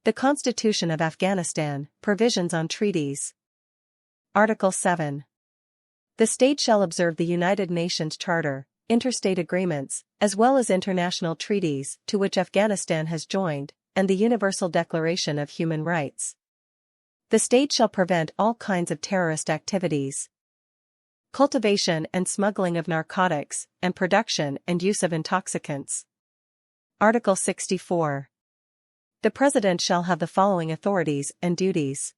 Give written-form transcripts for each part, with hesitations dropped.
The Constitution of Afghanistan, Provisions on Treaties. Article 7. The state shall observe the United Nations Charter, interstate agreements, as well as international treaties to which Afghanistan has joined, and the Universal Declaration of Human Rights. The state shall prevent all kinds of terrorist activities, cultivation and smuggling of narcotics, and production and use of intoxicants. Article 64. The President shall have the following authorities and duties.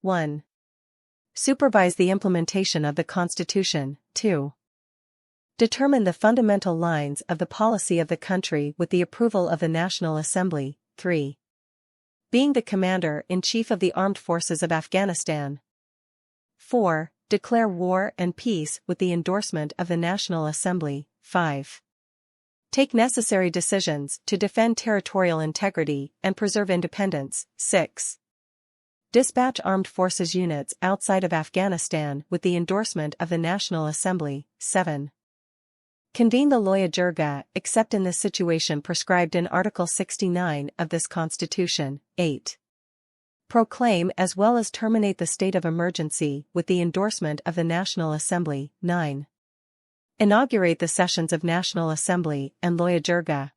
1. Supervise the implementation of the Constitution. 2. Determine the fundamental lines of the policy of the country with the approval of the National Assembly. 3. Being the Commander-in-Chief of the Armed Forces of Afghanistan. 4. Declare war and peace with the endorsement of the National Assembly. 5. Take necessary decisions to defend territorial integrity and preserve independence. 6. Dispatch armed forces units outside of Afghanistan with the endorsement of the National Assembly. 7. Convene the Loya Jirga except in the situation prescribed in Article 69 of this Constitution. 8. Proclaim as well as terminate the state of emergency with the endorsement of the National Assembly. 9. Inaugurate the sessions of National Assembly and Loya Jirga.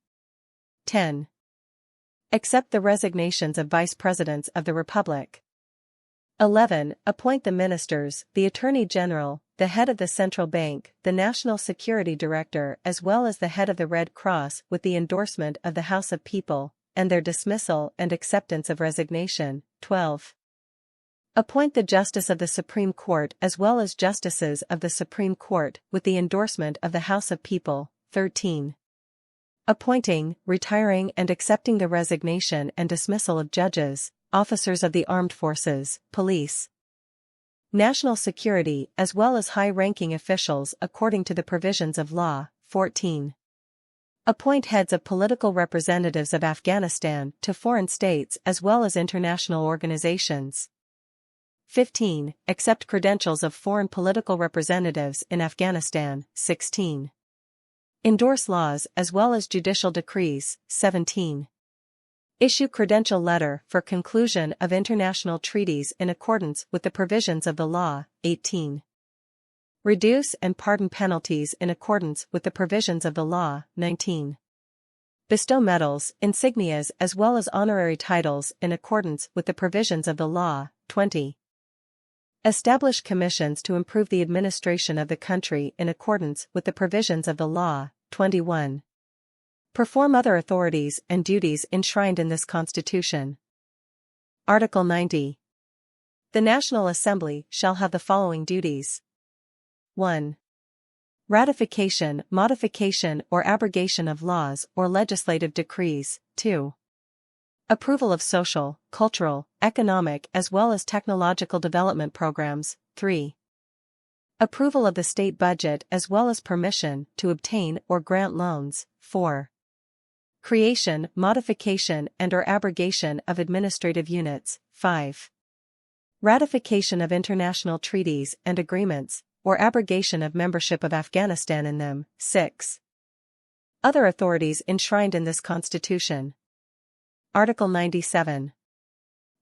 10. Accept the resignations of Vice Presidents of the Republic. 11. Appoint the Ministers, the Attorney General, the head of the Central Bank, the National Security Director as well as the head of the Red Cross with the endorsement of the House of People, and their dismissal and acceptance of resignation. 12. Appoint the Justice of the Supreme Court as well as Justices of the Supreme Court with the endorsement of the House of People. 13. Appointing, retiring and accepting the resignation and dismissal of judges, officers of the armed forces, police, national security as well as high-ranking officials according to the provisions of law. 14. Appoint heads of political representatives of Afghanistan to foreign states as well as international organizations. 15. Accept credentials of foreign political representatives in Afghanistan. 16. Endorse laws as well as judicial decrees. 17. Issue credential letter for conclusion of international treaties in accordance with the provisions of the law. 18. Reduce and pardon penalties in accordance with the provisions of the law. 19. Bestow medals, insignias as well as honorary titles in accordance with the provisions of the law. 20. Establish commissions to improve the administration of the country in accordance with the provisions of the law. 21. Perform other authorities and duties enshrined in this Constitution. Article 90. The National Assembly shall have the following duties. 1. Ratification, modification or abrogation of laws or legislative decrees. 2. Approval of social, cultural, economic as well as technological development programs. 3. Approval of the state budget as well as permission to obtain or grant loans. 4. Creation, modification and/or abrogation of administrative units. 5. Ratification of international treaties and agreements, or abrogation of membership of Afghanistan in them. 6. Other authorities enshrined in this Constitution. Article 97.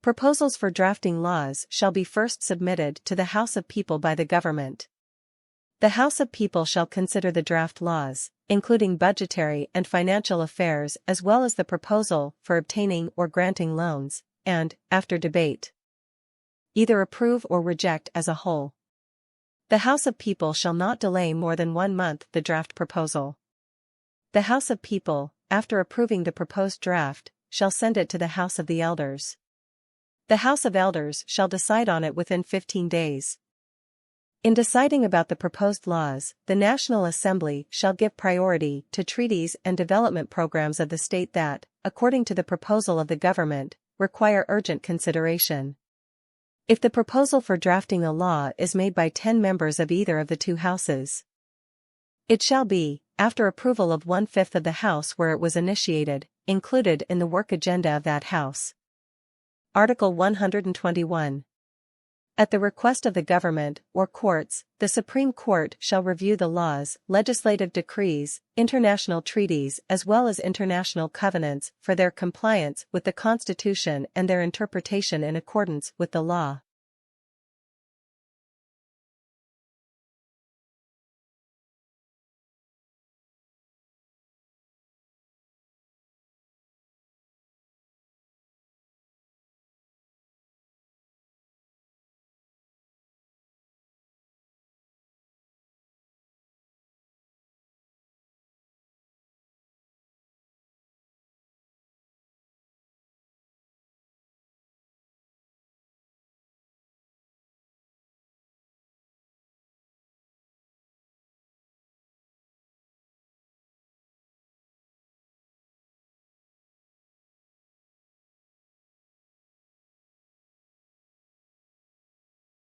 Proposals for drafting laws shall be first submitted to the House of People by the government. The House of People shall consider the draft laws, including budgetary and financial affairs as well as the proposal for obtaining or granting loans, and, after debate, either approve or reject as a whole. The House of People shall not delay more than 1 month the draft proposal. The House of People, after approving the proposed draft, shall send it to the House of the Elders. The House of Elders shall decide on it within 15 days. In deciding about the proposed laws, the National Assembly shall give priority to treaties and development programs of the state that, according to the proposal of the government, require urgent consideration. If the proposal for drafting a law is made by 10 members of either of the two houses, it shall be, after approval of 1/5 of the House where it was initiated, included in the work agenda of that House. Article 121. At the request of the government or courts, the Supreme Court shall review the laws, legislative decrees, international treaties as well as international covenants for their compliance with the Constitution and their interpretation in accordance with the law.